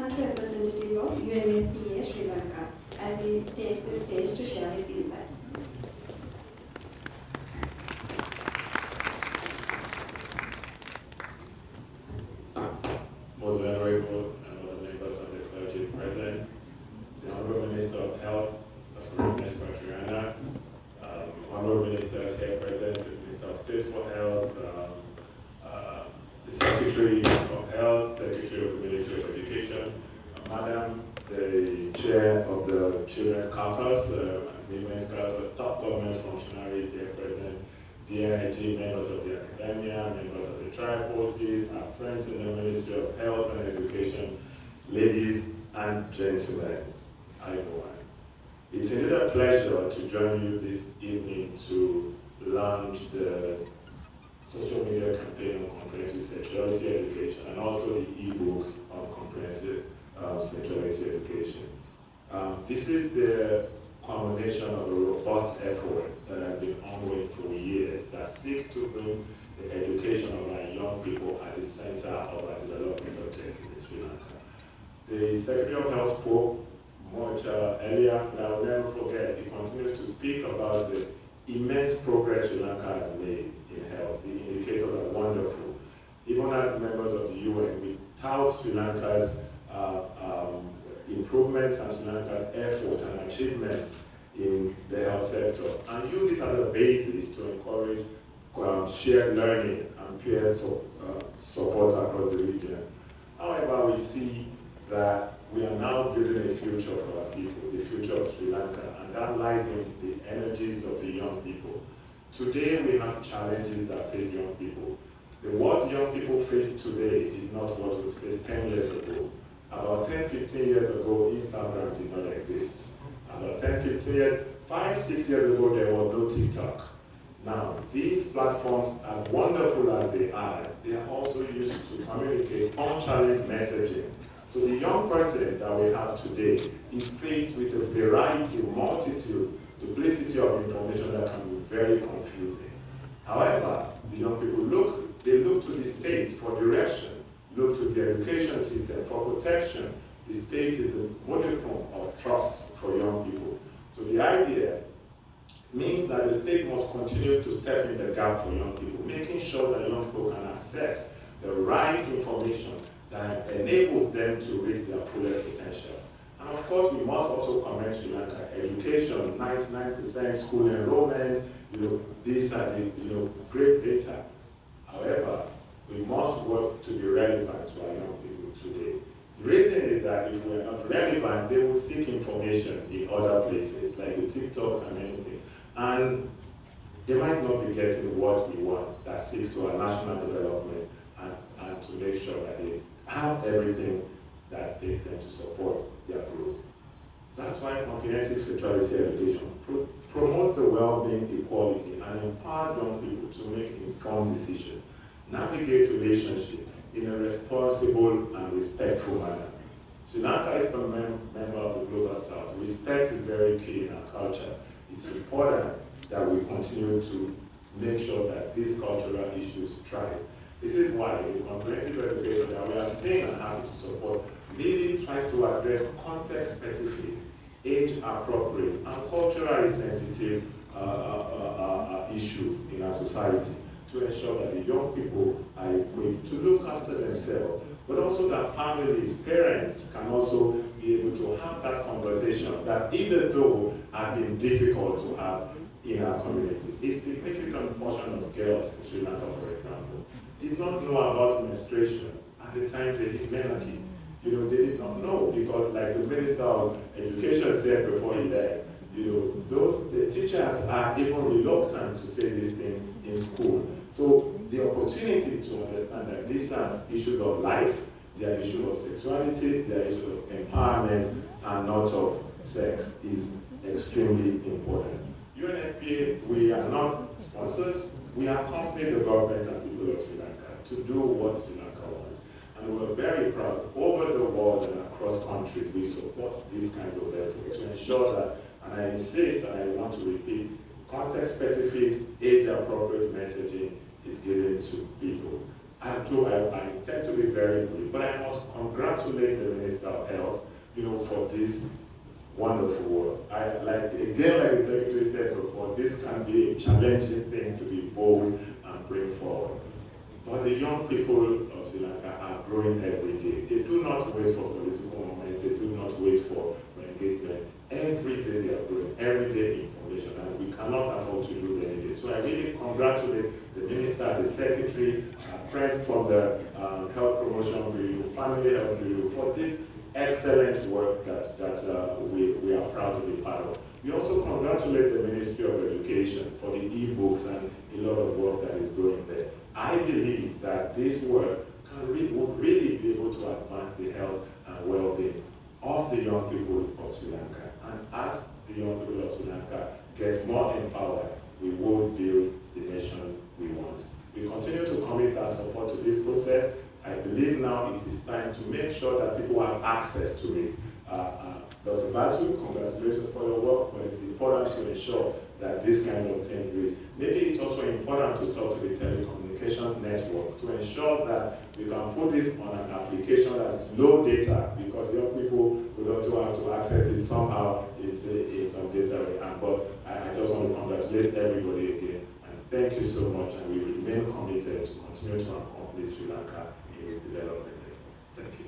country representative of UNFPA Sri Lanka, as he takes the stage to share his insight. Most venerable and other members of the clergy present, the Honorable Minister of Health, Dr. Ramesh Patriana, Honorable Ministers here present, the Minister of State for Health, the Secretary of Health, Secretary of the Ministry of Education, Madam, the Chair of the Children's Caucus, Women's Caucus, top government functionaries here present, DIG, members of the academia, members of the tribe forces, our friends in the Ministry of Health and Education, ladies and gentlemen, everyone. It's indeed a pleasure to join you this evening to launch the social media campaign on comprehensive sexuality education and also the e-books on comprehensive sexuality education. This is the culmination of a robust effort that has been ongoing for years that seeks to bring the education of our young people at the center of our development objectives in Sri Lanka. The Secretary of Health spoke much earlier, but I will never forget, he continues to speak about the immense progress Sri Lanka has made in health. The indicators are wonderful. Even as members of the UN, we tout Sri Lanka's improvements and Sri Lanka's effort and achievements in the health sector and use it as a basis to encourage shared learning and peer support across the region. However, we see that we are now building a future for our people, the future of Sri Lanka, and that lies in the energies of the young people. Today we have challenges that face young people. What young people face today is not what was faced 10 years ago. About 10, 15 years ago, Instagram did not exist. About 10, 15 years, 5, 6 years ago, there was no TikTok. Now, these platforms, as wonderful as they are also used to communicate unchallenged messaging. So the young person that we have today is faced with a variety, multitude, duplicity of information that can be very confusing. However, the young people look to the state for direction, look to the education system for protection. The state is the modicum of trust for young people. So the idea means that the state must continue to step in the gap for young people, making sure that young people can access the right information that enables them to reach their fullest potential. And of course, we must also commend Sri Lanka education, 99% school enrollment, these are the great data. However, we must work to be relevant to our young people today. The reason is that if we are not relevant, they will seek information in other places, like the TikTok and anything. And they might not be getting what we want that seeks to our national development and to make sure that they have everything that takes them to support their growth. That's why comprehensive sexuality education promotes the well-being, equality, and empowers young people to make informed decisions, navigate relationships in a responsible and respectful manner. Sri Lanka is a member of the Global South. Respect is very key in our culture. It's important that we continue to make sure that these cultural issues thrive. This is why the comprehensive education that we are seeing and happy to support really tries to address context-specific, age-appropriate, and culturally sensitive issues in our society to ensure that the young people are equipped to look after themselves, but also that families, parents can also be able to have that conversation that even though have been difficult to have in our community. A significant portion of girls in Sri Lanka, for example, did not know about menstruation at the time they did menarche. They did not know because, like the Minister of Education said before he died, the teachers are even reluctant to say these things in school. So the opportunity to understand that these are issues of life, they are issues of sexuality, they are issues of empowerment, and not of sex is extremely important. UNFPA, we are not sponsors, we accompany the government and people of Sri Lanka to do what Sri Lanka wants. And we're very proud, over the world and across countries, we support these kinds of efforts to ensure that, and I insist and I want to repeat, context-specific, age-appropriate messaging is given to people. I intend to be very brief, but I must congratulate the Minister of Health, for this wonderful work. Like the Secretary said before, this can be a challenging thing to be bold and bring forward. But the young people of Sri Lanka are growing every day. They do not wait for political moments. They do not wait for engagement. Every day they are growing, every day information, and we cannot afford to lose any day. So I really congratulate the Minister, the Secretary, friends from the Health Promotion Bureau, Family Health Bureau, for this excellent work that we are proud to be part of. We also congratulate the Ministry of Education for the e-books and a lot of work that is going there. I believe that this work would really be able to advance the health and well-being of the young people of Sri Lanka. And as the young people of Sri Lanka get more empowered, we will build the nation we want. We continue to commit our support to this process. I believe now it is time to make sure that people have access to it. Dr. Batu, congratulations for your work, but it's important to ensure that this kind of thing reach. Maybe it's also important to talk to the telecommunications network to ensure that we can put this on an application that's low data, because young people would also have to access it somehow in some data. But I just want to congratulate everybody again, and thank you so much, and we remain committed to continue to accompany Sri Lanka in its development. Thank you.